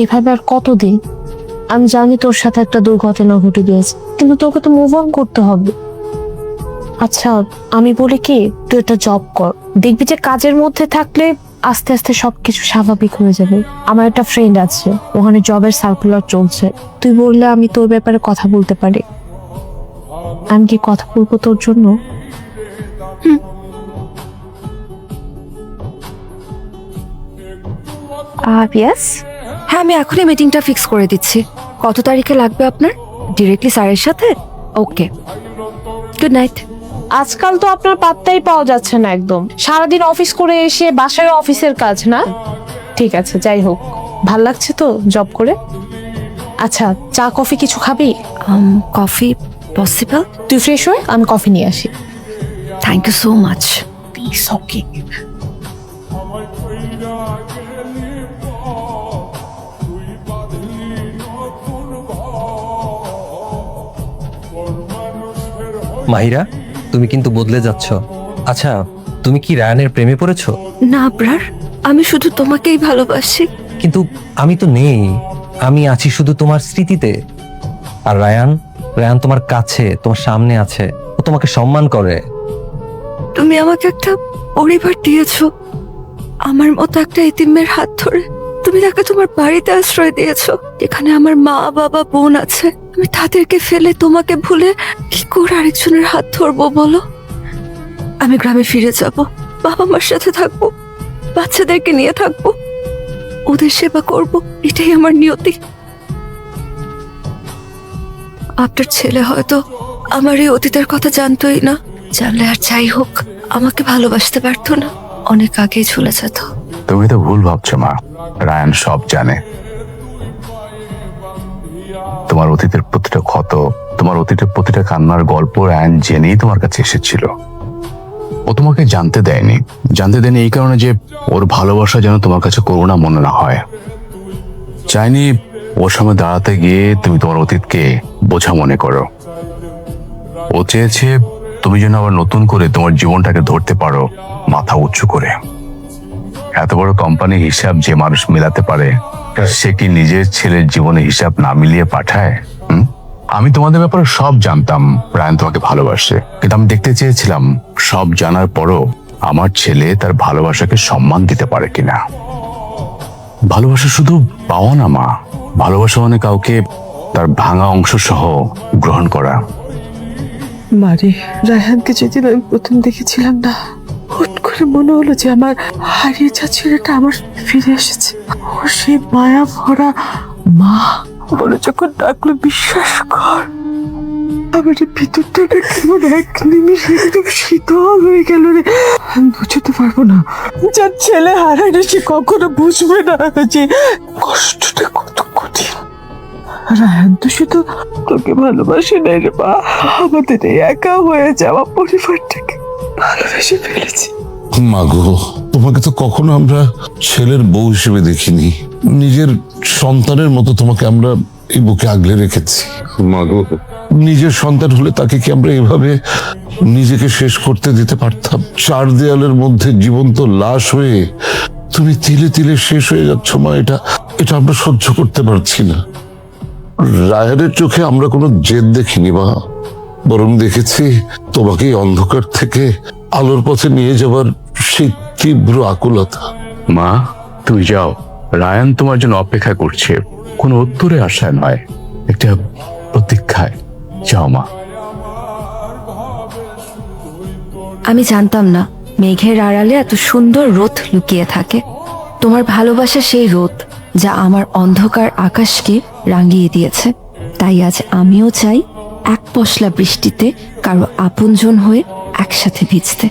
এভাবে আর কতদিন? আমি জানি তোর সাথে একটা দুর্ঘটনা ঘটে গিয়েছে, কিন্তু তোকে তো মুভ অন করতে হবে। আচ্ছা, আমি বলি কি, তুই একটা জব কর, দেখবি যে কাজের মধ্যে থাকলে আস্তে আস্তে সবকিছু স্বাভাবিক হয়ে যাবে। আমার একটা ফ্রেন্ড আছে, ওখানে জবের সার্কুলার চলছে, তুই বললে আমি তোর ব্যাপারে কথা বলতে পারি। আমি কি কথা বলবো তোর জন্য? ইয়েস, হ্যাঁ আমি এখনই মিটিংটা ফিক্স করে দিচ্ছি। কত তারিখে লাগবে আপনার? ডিরেক্টলি স্যারের সাথে? ওকে, গুড নাইট। আজকাল তো আপনার পাত্তাই পাওয়া যাচ্ছে না একদম, সারাদিন অফিস করে এসে বাসায় অফিসের কাজ না। ঠিক আছে, যাই হোক, ভাল লাগছে তো জব করে। আচ্ছা, চা কফি কিছু খাবি? Coffee possible? তুই ফ্রেশ হয়ে আমি কফি নিয়ে আসি। Thank you so much. Please. Okay. Mahira, তুমি কিন্তু বদলে যাচ্ছ। আচ্ছা, তুমি কি রায়ানের প্রেমে পড়েছো? না আবরার, আমি শুধু তোমাকেই ভালোবাসি। কিন্তু আমি তো নেই, আমি আছি শুধু তোমার স্মৃতিতে। আর রায়ান, রায়ান তোমার কাছে, তোমার সামনে আছে, ও তোমাকে সম্মান করে। তুমি আমাকে একটা পরিবার দিয়েছো, আমার মতো একটা এতিমের হাত ধরে। তুমি তাকে তোমার বাড়িতে আশ্রয় দিয়েছো, যেখানে আমার মা বাবা বোন আছে। আমি তাদেরকে ফেলে তোমাকে ভুলে কি করে আরেকজনের হাত ধরবো বলো? আমি গ্রামে ফিরে যাব, বাবা মার সাথে থাকবো, বাচ্চাদেরকে নিয়ে থাকবো, ওদের সেবা করব, এটাই আমার নিয়তি। আপনার ছেলে হয়তো আমার এই অতীতের কথা জানতোই না, জানলে আর যাই হোক আমাকে ভালোবাসতে পারতো না, অনেক আগেই চলে যেত। তুমি তো ভুল ভাবছো মা, রায়ান সব জানে। তোমার অতীতের প্রতিটা ক্ষত, তোমার অতীতের প্রতিটা কান্নার গল্প রায়ান জেনেই তোমার কাছে এসেছিল। ও তোমাকে জানতে দেয়নি এই কারণে যে ওর ভালোবাসা যেন তোমার কাছে করুণা মনে না হয়। চাইনি ওর সামনে দাঁড়াতে গিয়ে তুমি তোমার অতীতকে বোঝা মনে করো। ও চেয়েছে তুমি যেন আবার নতুন করে তোমার জীবনটাকে ধরতে পারো মাথা উঁচু করে। এত বড় কোম্পানির হিসাব যে মানুষ মেলাতে পারে, সে কি নিজের ছেলের জীবনে হিসাব না মিলিয়ে পাঠায়? আমি তোমাদের ব্যাপারে সব জানতাম, রায়ান তোমাকে ভালোবাসে, কিন্তু আমি দেখতে চেয়েছিলাম সব জানার পরও আমার ছেলে তার ভালোবাসাকে সম্মান দিতে পারে কিনা। ভালোবাসা শুধু পাওয়া না মা, ভালোবাসা মানে কাউকে তার ভাঙা অংশ সহ গ্রহণ করা। মারে, রায়হানকে যেদিন আমি প্রথম দেখেছিলাম না, হুট করে মনে হলো যে আমার হারিয়ে যাওয়া ছেলেটা আমার ফিরে এসেছে। ও সেই মায়া ভরা মা বলে যখন ডাকলো, বিশ্বাস কর আমার ভিতরটা কেমন এক নিমিষে একদম শীতল হয়ে গেল রে। আমি বুঝতে পারবো না, যার ছেলে হারায় সে কখনো বুঝবে না যে কষ্টটা কত কঠিন। রায়হান তো শুধু তোকে ভালোবাসে নাই রে মা, আমাদের এই একা হয়ে যাওয়া পরিবারটাকে ভালোবেসে ফেলেছি। মাগো, তোমাকে তো কখনো আমরা ছেলের বউ হিসেবে দেখিনি, নিজের সন্তানের মতো তোমাকে আমরা এই বুকে আগলে রেখেছি। মাগো, নিজের সন্তান হলে তাকে কি আমরা এভাবে নিজেকে শেষ করতে দিতে পারতাম? চার দেয়ালের মধ্যে জীবন্ত লাশ হয়ে তুমি তিলে তিলে শেষ হয়ে যাচ্ছ মা, এটা আমরা সহ্য করতে পারছি না। রায়ানের চোখে আমরা কোনো জেদ দেখিনি মা, বরং দেখেছি তোমাকে এই অন্ধকার থেকে আলোর পথে নিয়ে যাবার সেই তীব্র আকুলতা। মা তুমি যাও, রায়ান তোমার জন্য অপেক্ষা করছে, কোনো উত্তরে আশায় নয়, একটা প্রতীক্ষায়। যাও মা। আমি জানতাম না মেঘের আড়ালে এত সুন্দর রোদ লুকিয়ে থাকে। তোমার ভালোবাসা সেই রোদ যা আমার অন্ধকার আকাশকে রাঙিয়ে দিয়েছে। তাই আজ আমিও চাই এক পশলা বৃষ্টিতে কারো আপনজন হয়ে একসাথে ভিজতে।